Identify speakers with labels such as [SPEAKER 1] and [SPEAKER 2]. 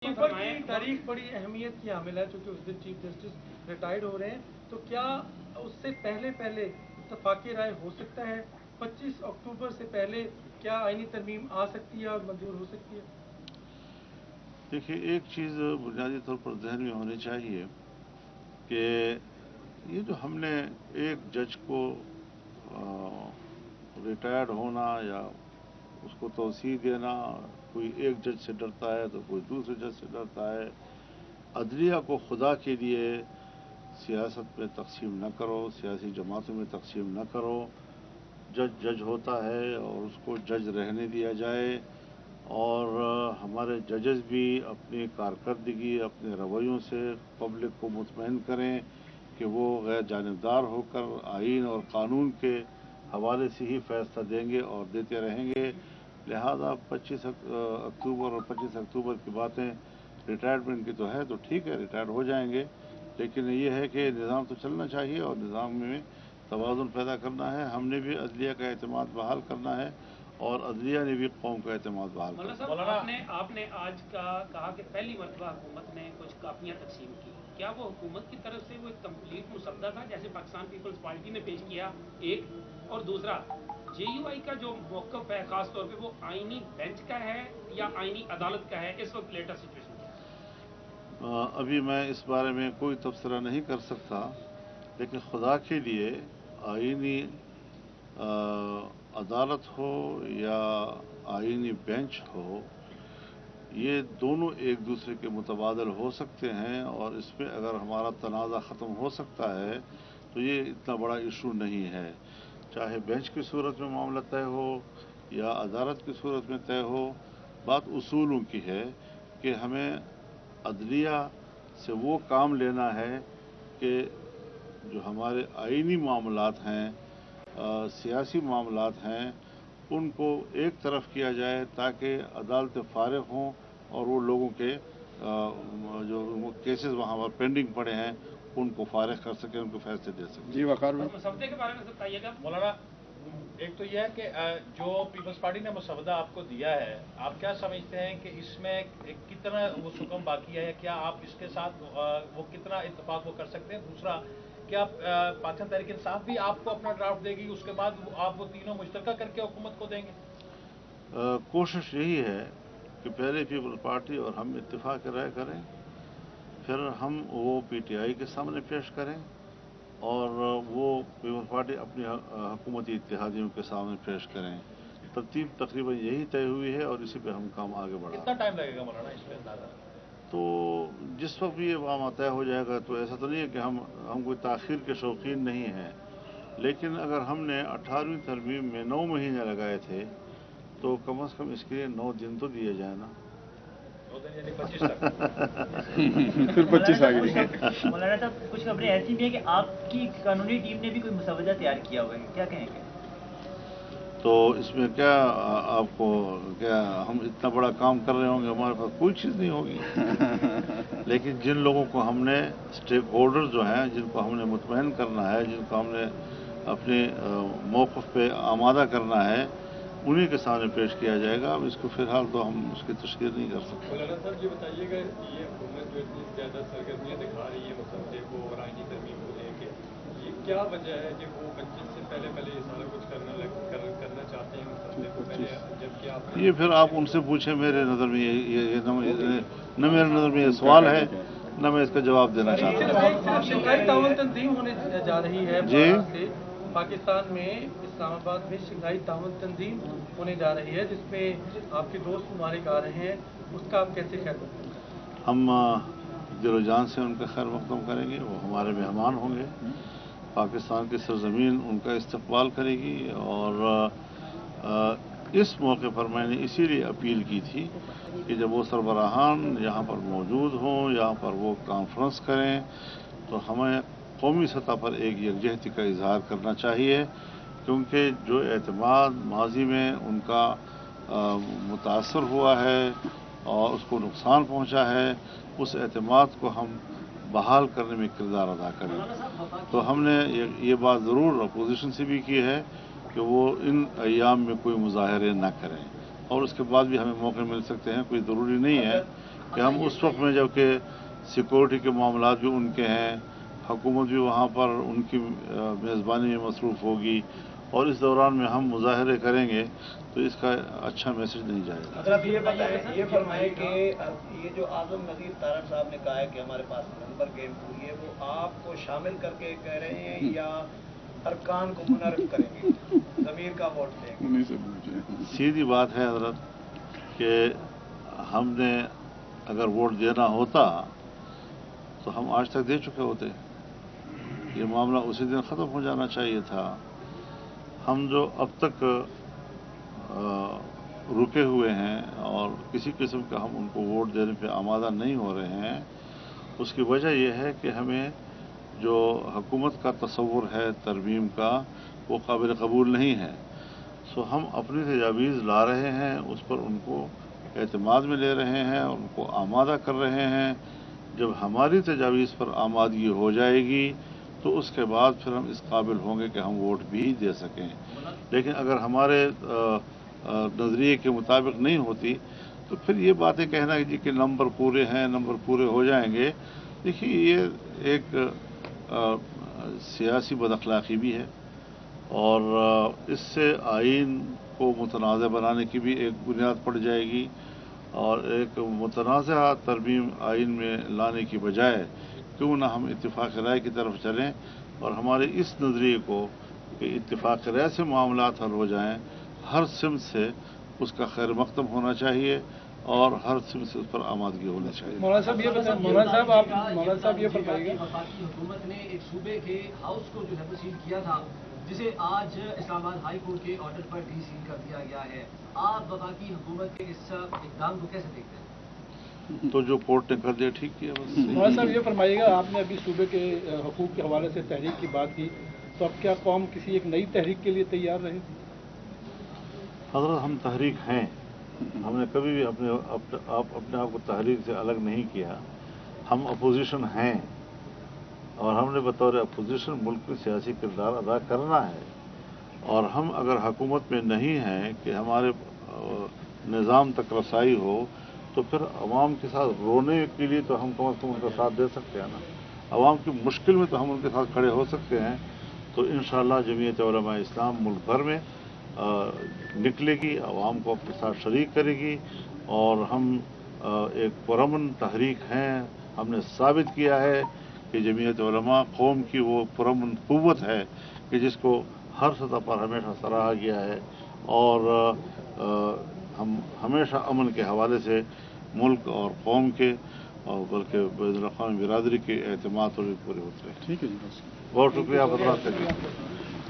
[SPEAKER 1] ऊपर की तारीख बड़ी अहमियत की हामिल है, चूँकि उस दिन चीफ जस्टिस रिटायर्ड हो रहे हैं, तो क्या उससे पहले पहले इत्तफाक राय हो सकता है? 25 अक्टूबर से पहले क्या आईनी तरमीम आ सकती है और मंजूर हो सकती है?
[SPEAKER 2] देखिए, एक चीज़ बुनियादी तौर पर जहन में होनी चाहिए कि ये जो हमने एक जज को रिटायर्ड होना या उसको तौसीह देना, कोई एक जज से डरता है तो कोई दूसरे जज से डरता है। अदलिया को खुदा के लिए सियासत में तकसीम न करो, सियासी जमातों में तकसीम न करो। जज जज होता है और उसको जज रहने दिया जाए, और हमारे जजेस भी अपनी कारकर्दगी, अपने रवैयों से पब्लिक को मुतमईन करें कि वो गैर जानिबदार होकर आइन और कानून के हवाले से ही फैसला देंगे और देते रहेंगे। लिहाजा 25 अक्टूबर और 25 अक्टूबर की बातें रिटायरमेंट की तो है, तो ठीक है, रिटायर हो जाएंगे, लेकिन ये है कि निज़ाम तो चलना चाहिए और निज़ाम में तवाज़ुन पैदा करना है। हमने भी अदलिया का एतमाद बहाल करना है और अदलिया ने भी कौम का एतमाद बहाल करना है।
[SPEAKER 3] आपने आज कहा कि पहली मरतबा हुकूमत ने कुछ कापियाँ तकसीम की। क्या वो हुकूमत की तरफ से वो एक कम्प्लीट मुसद्दा था जैसे पाकिस्तान पीपल्स पार्टी ने पेश किया, एक, और दूसरा JUI का जो मौक़िफ़ है ख़ास तौर पे वो आईनी बेंच का है या आईनी अदालत का है? इस वक्त लेटेस्ट सिचुएशन क्या है?
[SPEAKER 2] अभी मैं इस बारे में कोई तबसरा नहीं कर सकता, लेकिन खुदा के लिए आईनी अदालत हो या आईनी बेंच हो, ये दोनों एक दूसरे के मुतबादल हो सकते हैं, और इसमें अगर हमारा तनाज़ा ख़त्म हो सकता है तो ये इतना बड़ा इशू नहीं है। चाहे बेंच की सूरत में मामला तय हो या अदालत की सूरत में तय हो, बात उसूलों की है कि हमें अदलिया से वो काम लेना है कि जो हमारे आईनी मामलात हैं, सियासी मामलात हैं, उनको एक तरफ किया जाए ताकि अदालतें फारिग हों और वो लोगों के जो केसेस वहाँ पर पेंडिंग पड़े हैं उनको फारिग कर सकें, उनको फैसले दे सकें।
[SPEAKER 4] जी वकार भाई,
[SPEAKER 3] मसवदे के बारे में बताइएगा
[SPEAKER 5] मौलाना। एक तो यह है कि जो पीपल्स पार्टी ने मसवदा आपको दिया है, आप क्या समझते हैं कि इसमें कितना वो सुकम बाकी है, क्या आप इसके साथ वो कितना इत्तेफाक वो कर सकते हैं? दूसरा, क्या पाकिस्तान तहरीक इंसाफ भी आपको अपना ड्राफ्ट देगी, उसके बाद आप वो तीनों मुश्तरका करके हुकूमत को देंगे?
[SPEAKER 2] कोशिश यही है कि पहले पीपल्स पार्टी और हम इत्तेफाक राय करें, फिर हम वो PTI के सामने पेश करें, और वो पीपल्स पार्टी अपनी हुकूमती इत्तेहादियों के सामने पेश करें। तरतीब तकरीबन यही तय हुई है और इसी पे हम काम आगे बढ़ा।
[SPEAKER 5] कितना टाइम लगेगा मौलाना इस पे अंदाजा?
[SPEAKER 2] तो जिस वक्त भी ये मामला तय हो जाएगा, तो ऐसा तो नहीं है कि हम कोई ताख़ीर के शौकीन नहीं हैं, लेकिन अगर हमने 18वीं तरमीम में 9 महीने लगाए थे तो कम से कम इसके लिए 9 दिन तो दिए जाए ना।
[SPEAKER 5] 2 दिन यानी 25 तक।
[SPEAKER 4] फिर 25 आ गई।
[SPEAKER 6] मौलाना साहब, कुछ खबरें ऐसी भी है कि आपकी कानूनी टीम ने भी कोई मुसवदा तैयार किया हुआ है, क्या कहेंगे?
[SPEAKER 2] तो इसमें क्या आपको क्या हम इतना बड़ा काम कर रहे होंगे, हमारे पास कोई चीज़ नहीं होगी। लेकिन जिन लोगों को हमने स्टेक होल्डर जो हैं, जिनको हमने मुतमईन करना है, जिनको हमने अपने मौक़िफ़ पे आमादा करना है, उन्हीं के सामने पेश किया जाएगा। अब इसको फ़िलहाल तो हम उसकी तशरीह नहीं कर सकते।
[SPEAKER 7] मौलाना साहब, ये बताइएगा, ये हुकूमत जो इतनी ज़्यादा सरगर्मियाँ दिखा रही है मसवदे को और आईनी तरमीम को लेके, ये क्या वजह है कि वो 25 से पहले ये सारा कुछ करना चाहते हैं मसवदे को पहले, जबकि आप
[SPEAKER 2] ये फिर आप उनसे पूछें। मेरे नज़र में ये न मेरे नज़र में ये सवाल है, न मैं इसका जवाब देना चाहता हूँ।
[SPEAKER 1] शंघाई ताउन तंजीम होने जा रही है
[SPEAKER 2] जी,
[SPEAKER 1] पाकिस्तान में, इस्लामाबाद में शंघाई ताउन तंजीम होने जा रही है, जिसमें आपके दोस्त ममालिक आ रहे हैं, उसका आप कैसे खैर करते हैं?
[SPEAKER 2] हम दिलो जान से उनका खैर मकदम करेंगे। वो हमारे मेहमान होंगे, पाकिस्तान की सरजमीन उनका इस्तकबाल करेगी, और इस मौके पर मैंने इसीलिए अपील की थी कि जब वो सरबराहान यहाँ पर मौजूद हों, यहाँ पर वो कॉन्फ्रेंस करें, तो हमें कौमी सतह पर एक यकजहती का इजहार करना चाहिए, क्योंकि जो एतमाद माजी में उनका मुतासर हुआ है और उसको नुकसान पहुँचा है, उस एतमाद को हम बहाल करने में किरदार अदा करें। तो हमने ये बात ज़रूर अपोजिशन से भी की है कि वो इन अय्याम में कोई मुजाहरे न करें, और उसके बाद भी हमें मौके मिल सकते हैं। कोई ज़रूरी नहीं है कि हम उस वक्त में जबकि सिक्योरिटी के मामला भी उनके हैं, हुकूमत भी वहाँ पर उनकी मेज़बानी में मसरूफ़ होगी और इस दौरान में हम मुजाहरे करेंगे तो इसका अच्छा मैसेज नहीं जाएगा।
[SPEAKER 8] अगर आप ये बताएं, ये फरमाएं कि ये जो आज़म नज़ीर तारड़ साहब ने कहा है कि हमारे पास नंबर गेम पूरी है, वो आपको शामिल करके कह रहे हैं या अरकान को मुनर्फ करेंगे, ज़मीर का वोट देंगे?
[SPEAKER 4] उन्हीं से पूछे।
[SPEAKER 2] सीधी बात है हजरत कि हमने अगर वोट देना होता तो हम आज तक दे चुके होते। ये मामला उसी दिन ख़त्म हो जाना चाहिए था। हम जो अब तक रुके हुए हैं और किसी किस्म का हम उनको वोट देने पे आमादा नहीं हो रहे हैं, उसकी वजह यह है कि हमें जो हुकूमत का तसव्वुर है तरमीम का वो काबिल कबूल नहीं है। सो हम अपनी तजावीज़ ला रहे हैं, उस पर उनको एतमाद में ले रहे हैं, उनको आमादा कर रहे हैं। जब हमारी तजावीज़ पर आमादगी हो जाएगी तो उसके बाद फिर हम इस काबिल होंगे कि हम वोट भी दे सकें। लेकिन अगर हमारे नज़रिए के मुताबिक नहीं होती तो फिर ये बातें कहना जी कि नंबर पूरे हैं, नंबर पूरे हो जाएंगे, देखिए ये एक सियासी बदअखलाक़ी भी है और इससे आइन को मुतनाज़ बनाने की भी एक बुनियाद पड़ जाएगी और एक मुतनाज़ा तरमीम आइन में लाने की बजाय क्यों ना हम इत्तिफ़ाक़ राय की तरफ चलें और हमारे इस नज़रिए को कि इत्तिफ़ाक़ राय से मामलात हल हो जाएं, हर सिमत से उसका खैर मक़दम होना चाहिए और हर सिमत से उस पर आमादगी होनी चाहिए।
[SPEAKER 1] मौलाना साहब ये बताएं, मौलाना साहब ये फरमाइएगा।
[SPEAKER 9] वफाकी हुकूमत ने एक सूबे के हाउस को जो है वो सील किया था, जिसे आज इस्लामाबाद हाई कोर्ट के ऑर्डर पर डी सील कर दिया गया है। आप वफाकी हुकूमत के इस इक़दाम को कैसे देखते हैं?
[SPEAKER 2] तो जो कोर्ट ने कर दिया ठीक किया बस।
[SPEAKER 1] मौलाना साहब ये फरमाइएगा, आपने अभी सूबे के हकूक़ के हवाले से तहरीक की बात की, तो अब क्या कौम किसी एक नई तहरीक के लिए तैयार रहेगी?
[SPEAKER 2] हज़रत हम तहरीक हैं, हमने कभी भी अपने आप को तहरीक से अलग नहीं किया। हम अपोजिशन हैं और हमने बतौर अपोजिशन मुल्क में सियासी किरदार अदा करना है और हम अगर हुकूमत में नहीं हैं कि हमारे निज़ाम तक रसाई हो तो फिर अवाम के साथ रोने के लिए तो हम कम अज़ कम उनका साथ दे सकते हैं ना। अवाम की मुश्किल में तो हम उनके साथ खड़े हो सकते हैं। तो इंशाअल्लाह जमीयत उलमा इस्लाम मुल्क भर में निकलेगी, अवाम को अपने साथ शरीक करेगी और हम एक पुरअमन तहरीक हैं। हमने साबित किया है कि जमीयत उलमा कौम की वो पुरअमन क़ुव्वत है कि जिसको हर सतह पर हमेशा सराहा गया है और हम हमेशा अमन के हवाले से मुल्क और कौम के और बल्कि बैनुल अक़वामी बिरादरी के एतमाद पर भी पूरे होते हैं।
[SPEAKER 4] ठीक है जी,
[SPEAKER 2] बहुत शुक्रिया, आप बात करिए।